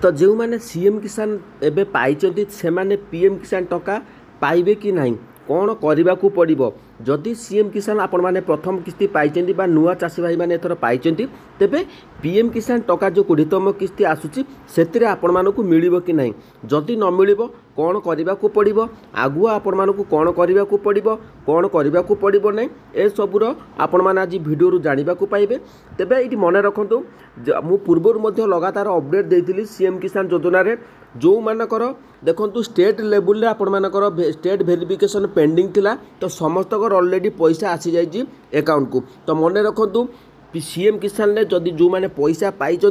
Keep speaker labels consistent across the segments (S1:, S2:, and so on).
S1: तो जो मैंने सीएम किसान एबे पाइचंती से माने पीएम किसान टका पाइबे कि नहीं कौन करने को पड़ो जदि सीएम किसान आपण मैंने प्रथम किस्ती पाइचंती बा नुआ चाषी भाई मैंने एथर पाइचंती तेबे पीएम किसान टका जो 20तम किस्ती आसूची सेतिरे आपण मानकु मिलिबो कि नहीं जदि न मिलिबो कौन करने को पड़ो आगुआ आपण मानकु कौन करने को पड़ो कौन करने को पड़ो नहीं ए सबूर आपण मैंने आज वीडियो जाना पाइबे तेबे ये मन रखु मु पूर्वर लगातार अपडेट देती सीएम किसान योजना रे जो मानकर देखो स्टेट लेवल आपण मानकर स्टेट वेरिफिकेशन पेंडिंग थिला तो समस्त ऑलरेडी पैसा आसी जाइए अकाउंट को तो मन रखु सीएम किसान ने जदि जो मैंने पैसा पाई तो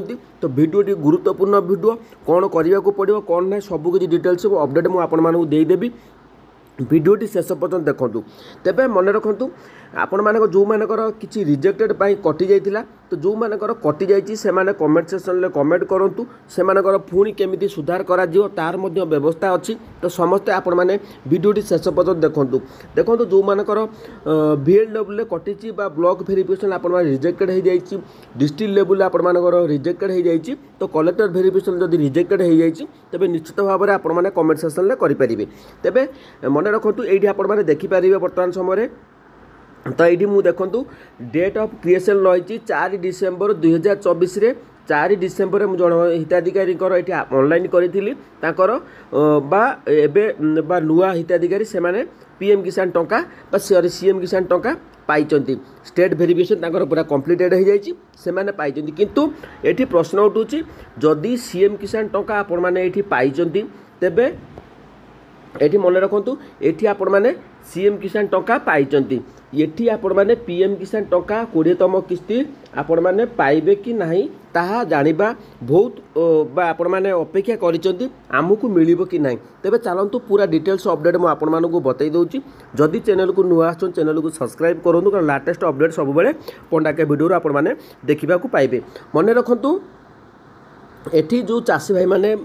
S1: वीडियो गुरुत्वपूर्ण वीडियो कौन करने को पड़ो कौन ना सब किसी डिटेल्स अपडेट मुझे देदेवी भिडियोटी शेष पर्यटन देखूँ तेबे मन रखु आपण मानक जो मानकर किसी रिजेक्टेड कटि जाइतिला तो जो मानकर कटि जाइछि से माने कमेंट सेक्शन में कमेंट करंतु से मानकर पुणी केमिति सुधार करा जिवो तार मध्य व्यवस्था अछि तो समस्ते आपण माने वीडियोटी शेष पर्यटन देखंतु देखंतु जो मानकर VLW कटिछि बा ब्लॉक वेरिफिकेशन आपण माने रिजेक्टेड हो जाइछि डिस्ट्रिक्ट लेवल आपण मानकर रिजेक्टेड हो जाइछि तो कलेक्टर वेरिफिकेशन जदि रिजेक्टेड हो जाइछि तबे निश्चित भाव में आपण माने कमेंट सेक्शन में करि परिबे तेबे मन रखंतु एठी आपण माने देखि परिबे वर्तमान समय तो ये मुझे देखूँ डेट ऑफ क्रिएशन रही 4 डिसेम्बर 2024 रे 4 डिसेम्बर में जन हिताधिकारी ये ऑनलाइन करी बा एबे बा नुआ हिताधिकारी से माने पीएम किसान टंका बा सीएम किसान टंका पाइचंती स्टेट वेरिफिकेशन पूरा कंप्लीटेड हो जाइए से माने पाइचंती किंतु एठी प्रश्न उठुची जदि सीएम किसान टंका आपण माने एठी पाइचंती तेबे एठी मन रखंतु एठी आपण माने सीएम किसान टंका पाइचंती एठी आपण माने पीएम किसान टंका 20तम किस्ती आपण माने पाइबे कि नहीं ताहा जानिबा बहुत बा आपण माने अपेक्षा करिसंती आमको मिलिबो कि नहीं तेबे चलंतु पूरा डिटेल्स अपडेट मु आपण मानकु बतै दउची जदि चैनल को नुआ आछन चैनल को सब्सक्राइब करंतु कारण लेटेस्ट अपडेट सब बेले पंडा के वीडियो आपण माने देखिबा को पाइबे मन रखंतु एठी जो चाषी भाई माने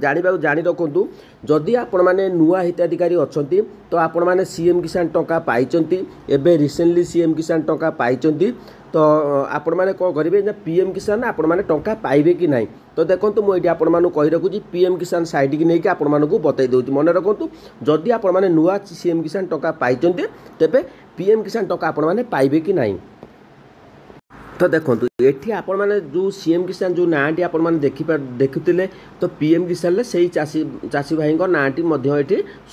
S1: जानी रखु जदि आपण माने नुआ हिताधिकारी अच्छी तो आपण माने सीएम किसान टंका पाइचंती एबे रिसेंटली सीएम किसान टंका पाइचंती तो आपण माने कौन करेंगे ना पीएम किसान आपण माने टंका पाइबे कि नहीं तो देखो मुझे आपण मानू कही रखुची पीएम किसान साइड की नहीं आपण मानू बतई दूसरी मन रखु जदि आपण माने नुआ सीएम किसान टंका पाइचंती तेबे पीएम किसान टंका आपण माने पाइबे कि नहीं तो देखो ये आपण मैंने जो सीएम किसान जो नाटी आपण मैंने देखुले तो पीएम किसान से चाषी भाई नाटी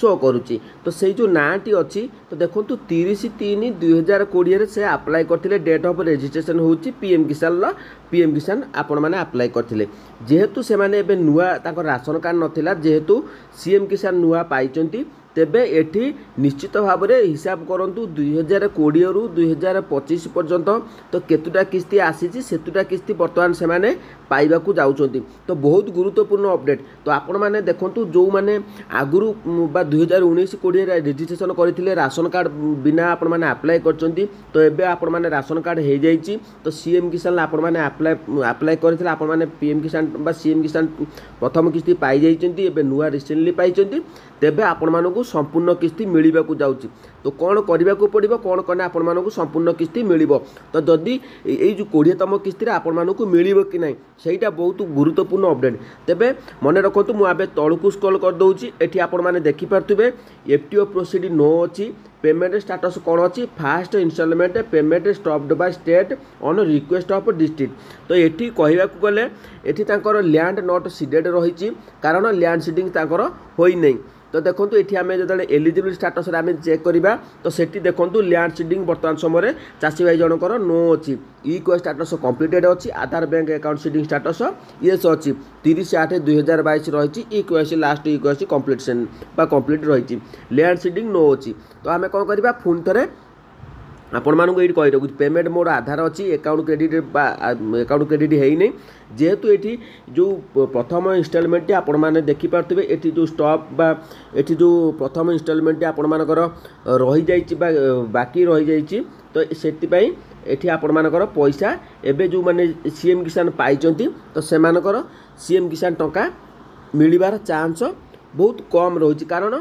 S1: शो करुच्ची तो से जो नाटी अच्छी तो देखो 30/3/2020 से अप्लाई करते डेट ऑफ रजिस्ट्रेशन हूँ पीएम किसान आपण मैंने अप्लाई करते जेहेतु से माने एबे नुआ राशन कार्ड नथिला जेहेतु सीएम किसान नुआ पाइचंती तेबे एठी निश्चित भाव में हिसाब करंतु 2020 रु 2025 पर्यंत तो केतुटा किस्ती आसी सेतुटा किस्ती बर्तमान से माने पाइबा को जाउछंती तो बहुत गुरुत्वपूर्ण अपडेट तो आपण माने देखंतु जो माने आगुरु बा 2019-20 रजिस्ट्रेशन करथिले राशन कार्ड बिना आपण माने अप्लाई करचंती तो एबे आपण माने राशन कार्ड हे जाइछि तो सीएम किसान आपण माने अप्लाई करथिले आपण माने पीएम किसान बा सीएम किसान प्रथम किस्ती पाई जाइछंती एबे नुआ रिसेंटली पाइछंती तेबे आपण मानकु संपूर्ण किस्ती मिलिबा को जाउछि तो कौन करने को पड़ो कौन कने आपण मानकु संपूर्ण किस्ती मिलिबो तो जदि ये जो 20तम किस्ती आपण मानकु मिलिबो कि नहीं सेटा बहुत गुरुत्वपूर्ण अपडेट तेबे मन रखंतु मु आबे तळकु स्क्रॉल कर दउछि एठी आपण माने देखि पारथुबे एफटीओ प्रोसीड नो अछि पेमेंट स्टेटस कौन अच्छी fast installment payment stopped by state on request of district तो ये कहवा गले ये लैंड नॉट सीडेड रही कारण लैंड सीडिंग होई नहीं तो देखो ये आम जो एलिजिबल स्टाटस आम चेक करवा तो सेठी देखो लैंड सीडिंग बर्तमान समय चाषी भाई जनकर नो अच्छी इक्वे स्टाटस कंप्लीटेड अच्छी Aadhaar bank account seeding status yes अच्छी 30/8/2022 रही इक्वेसी लास्ट इक्वेसी कंप्लीशन कंप्लीट रही लैंड सीडिंग नो अच्छी तो आम कौन करवा पुणी थे आपण मानक ये कही रखुच्छी पेमेंट मोड आधार अच्छी अकाउंट क्रेडिट है नहीं जेहेतु ये जो प्रथम इंस्टॉलमेंट आपण मैंने देखिपे ये जो स्टॉप बा ये जो प्रथम इंस्टॉलमेंट आपण मानकर रही जाइए बाकी रही जाइए तो से एठी आपण मानकर पैसा एबे जो माने सीएम किसान पाइचंती तो से मानकर सीएम किसान टंका मिलिबार चांस बहुत कम रही कारण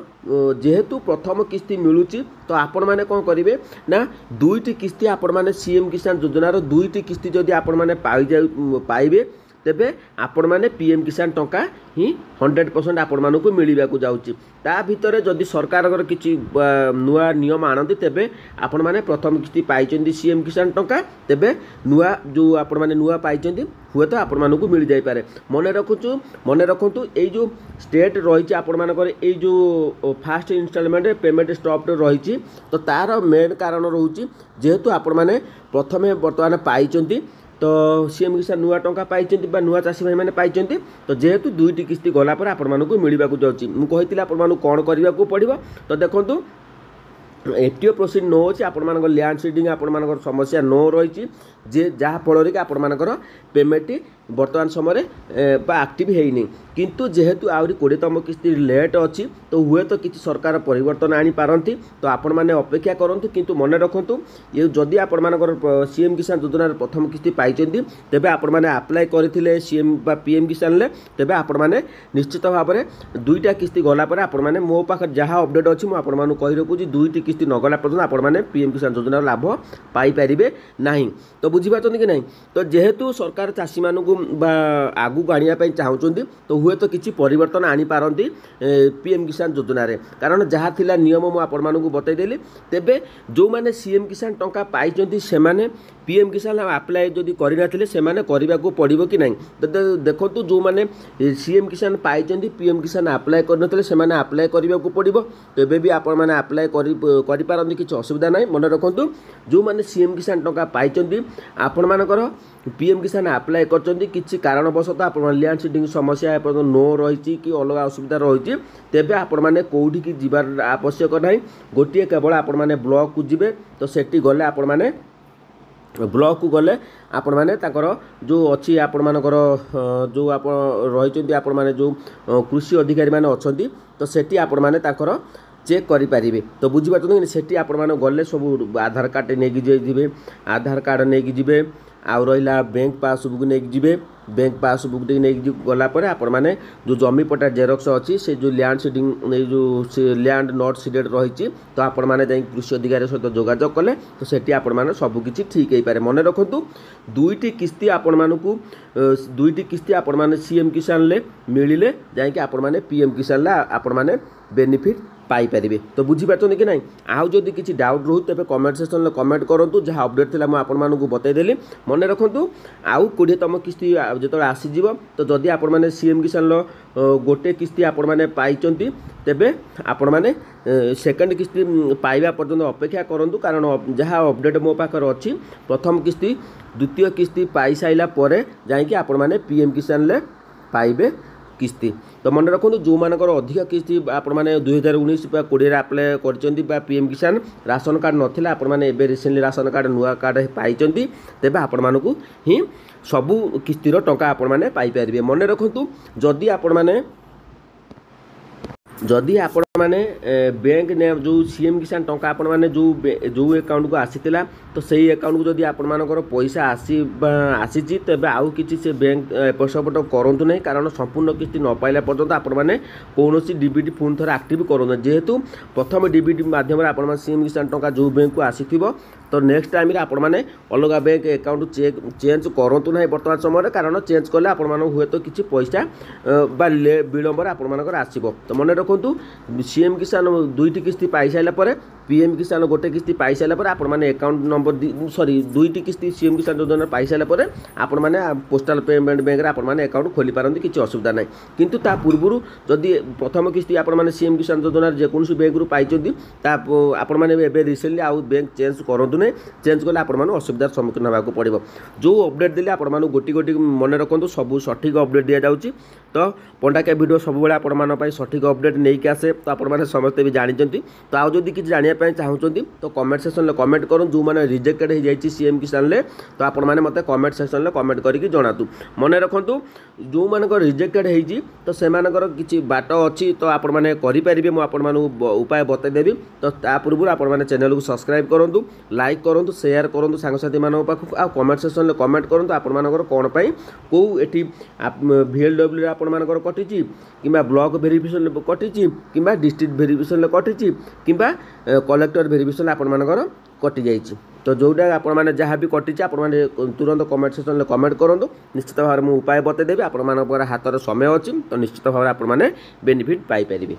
S1: जेहेतु प्रथम किस्ती मिलूची तो आपण मैंने कौन करेंगे ना दुईटी किस्ती आपण मैंने सीएम किसान योजनार दुईटी किस्ती जदि आपण मैंने पाइबे तेबे आपण माने पीएम किसान टंका ही 100% आपण मानकु मिलिबा को जाउची ता भितरे जदि सरकार किछि नुआ नियम आनंदी तेबे आपण माने प्रथम किस्ती पाइचंदी सीएम किसान टंका तेबे नुआ जो आपण माने नुआ पाइचंदी हुए तो आपण मानकु मिल जाई पारे मने रखंतु ए जो स्टेट रही आपण मानकर ए जो फास्ट इंस्टॉलमेंट पेमेंट स्टॉप रही तो तार मेन कारण रोची जेहेतु आपण माने प्रथमे वर्तमान पाइचंदी तो सीएम किसान नुआ टंका पाइचंदी बा नुआ चाषी भाई माने पाइचंदी तो जेहेतु दुईटी किस्ती गला पर आपण मानकु मिलिबा को जाउची मु कहितिला आपण मानकु कोन करिबा को पड़िबो तो देखंतु एफटीओ प्रोसीड नो अच्छे आपण लैंड सीडिंग आपण समस्या नो रही जे जहाँ फल कि आपण पेमेंट बर्तमान समय आक्टिव है किंतु जेहेतु आहरी 20तम किस्ती लेट अच्छी तो हुए तो किसी सरकार परिवर्तन आनी पारती तो आपण मैंने अपेक्षा करंतु किंतु मन रखंतु ये जदि आपण सीएम किसान योजना प्रथम किस्ती पाइचंदी तेबे आपण मैंने अप्लाई करथिले सीएम बा पीएम किसान ले तेबे आपण मैंने निश्चित भाव में दुईटा किस्ती गला पर आपण मैंने मो पाखे जहाँ अपडेट अच्छी मुझे आपण मानू कहि रखुची दुईटी किस्ती नगला पर्यंत आपण मैंने पीएम किसान योजना लाभ पाई पारिबे नाही तो बुझी पाचंदी कि नहीं तो जेहेतु सरकार चाषी मानू आगू आने चाहूँगी तो हुए तो किसी परिवर्तन आनी पारती पीएम किसान योजना रे कारण जहाँ थिला नियम मु आपण मानू बतईदेली तेबे जो माने सीएम किसान टंका पाइचंती से माने पीएम किसान अप्लाई जदि करना से माने करने को पड़ो कि नहीं तो देखो जो माने सीएम किसान पाइचंती पीएम किसान अप्लाई करनथले से माने अप्लाई करने को पड़ो तेबे भी आपण माने अप्लाई करि पारंती किछि असुविधा नहीं मन रखंतु जो माने सीएम किसान टंका पाइचंती आपण मानकर पीएम किसान अप्लाई करचंती किछि कारणवशतः आपण लैंड सीडिंग समस्या नो रही कि अलग असुविधा रही तेबे आपण माने कोठी की जीवार आवश्यक नहीं गोटे केवल आपण माने ब्लॉक को जिबे तो सेठी गले आपण माने ब्लॉक को गले आपण माने ताकर जो अच्छी आपण मानकर जो आप रही आपण माने जो कृषि अधिकारी माने अछंती तो सेठी आपण माने ताकर चेक करें तो बुझीपार सेठी आपण माने गले सब आधार कार्ड नहीं जाइए आधार कार्ड नहीं जिबे आउ रहा बैंक पासबुक नहीं जिबे बैंक पासबुक नहीं गलापर आपण मैंने जो जमी पट्टा जेरक्स अच्छी से जो लैंड सीडिंग जो लैंड नॉट सीडेड रही तो आपण मैंने कृषि अधिकारी सहित जोगाजोग कले तो सेठी आपण मैंने सबकि ठीक हो पाए मन रखु दुईटी किस्ती आपण मानकु दुईटी किस्ती आपण मैंने सीएम किसान ले मिलिले जाकि आपण मैंने पीएम किसान ला आपण मैंने बेनिफिट पाइपर तो बुझीपार कि नहीं आउ जदि किसी डाउट रो तेज कमेंट सेक्शन में कमेंट करूँ जहाँ अपडेट थी मुझे बतईदेली मन रखु आउ 20तम किस्ती जो आसीज तो जदि आपण मैंने सीएम किसान गोटे किस्ती आपण मैंने पाइचंती तेबे आपण मैंने सेकेंड किस्ती पाइबा पर्यंत अपेक्षा करूँ कारण जहाँ अपडेट मो पाखर अच्छी प्रथम किस्ती द्वितीय किस्ती पाई साइला परे जाइए आपण मैंने पीएम किसान ले पाइबे किस्ती तो मन रखु जो मानकर अधिक किस्ती आपण मैंने 2019 20 अप्लाई कर पीएम किसान राशन कार्ड नाला आपण मैंने रिसेंटली राशन कार्ड नुआ कार्ड पाइचंती तेबे आपण मानकु ही सबु किस्तीर टंका आपण मैंने पाई पारिबे मन रखु जदि आपण मैंने जदि आपण माने बैंक ने जो सीएम किसान टंका आपण माने जो अकाउंट को आसीतिला तो सही अकाउंट को जदि आपण मानकर पैसा आसी तेबे आउ किछि से बैंक एपट करंतु नहीं कारण संपूर्ण किस्ती न पाइला पर्यंत आपण माने कोनोसी डीबीटी पुन थर एक्टिव करूँ जेहेतु प्रथम डीबीटी माध्यम आपण माने सीएम किसान टंका जो बैंक को आसीथिबो तो नेक्स्ट टाइम आपण माने अलग बैंक अकाउंट चेंज करंतु नहीं वर्तमान समय कारण चेंज कले आपण माने हुए तो किछि पैसा बा विलंबर आपण मानकर आसीबो तो मन रखंतु सीएम किसान दुईटी किस्ती पाई साइला परे पीएम किसान गोटे किस्ती पाई साइला परे आपण माने अकाउंट नंबर सॉरी दुईटी किस्ती सीएम किसान योजना पाई साइला परे आपण माने पोस्टल पेमेंट बैंक रे आपण माने अकाउंट खोली पारंती किछि असुविधा नाही किंतु ता पूर्वरु जदि प्रथम किस्ती आपण माने सीएम किसान योजना जेकोनसी बैंक रु पाइचंती ता आपण माने एबे रिसेंटली आउ बैंक चेंज करंतु नहीं चेंज कले आपण माने असुविधार सम्मुखीन होबाक पड़िबो जो अपडेट देले आपण माने गोटी गोटी मन रखंतु सब सठिक अपडेट दिया जाउची तो पंडा के वीडियो सब बेले आपण मान पई सठिक अपडेट नहीं के आसे तो आपण माने समस्त भी जानिचंती तो आउ जदि किछि जानिया पई चाहुचंती तो कमेंट सेक्शन ले कमेंट करूँ जो माने रिजेक्टेड हो जाइए सीएम किसान ले तो आपण माने मते कमेंट सेक्शन ले कमेंट करके जणातु मन रखंतु जो मानक रिजेक्टेड होइजी तो से मानकर किछि बाट अछि तो आपण माने करि परिबे मु आपण मानु उपाय बतै देबी तो ता पूर्व आपण माने चैनल को सब्सक्राइब करंतु लाइक करंतु शेयर करंतु सांगसाथी मानक पाखु आ कमेंट सेक्शन ले कमेंट करंतु आपण मानकर कोन पई को एठी VLW रे आपण मानकर कटिची किबा ब्लॉक वेरिफिकेशन कटिची किबा डिस्ट्रिक्ट वेरिफिकेशन कटिची किबा कलेक्टर वेरिफिकेशन आपण मानकर कटि जाइए तो जोटा आपण मैंने जहाँ भी कटी आपण मैंने तुरंत कमेंट सेक्शन में कमेंट करूँ निश्चित भाव में उपाय बतईदेवी आपण हाथ समय अच्छी तो निश्चित भाव में बेनिफिट पाइपर।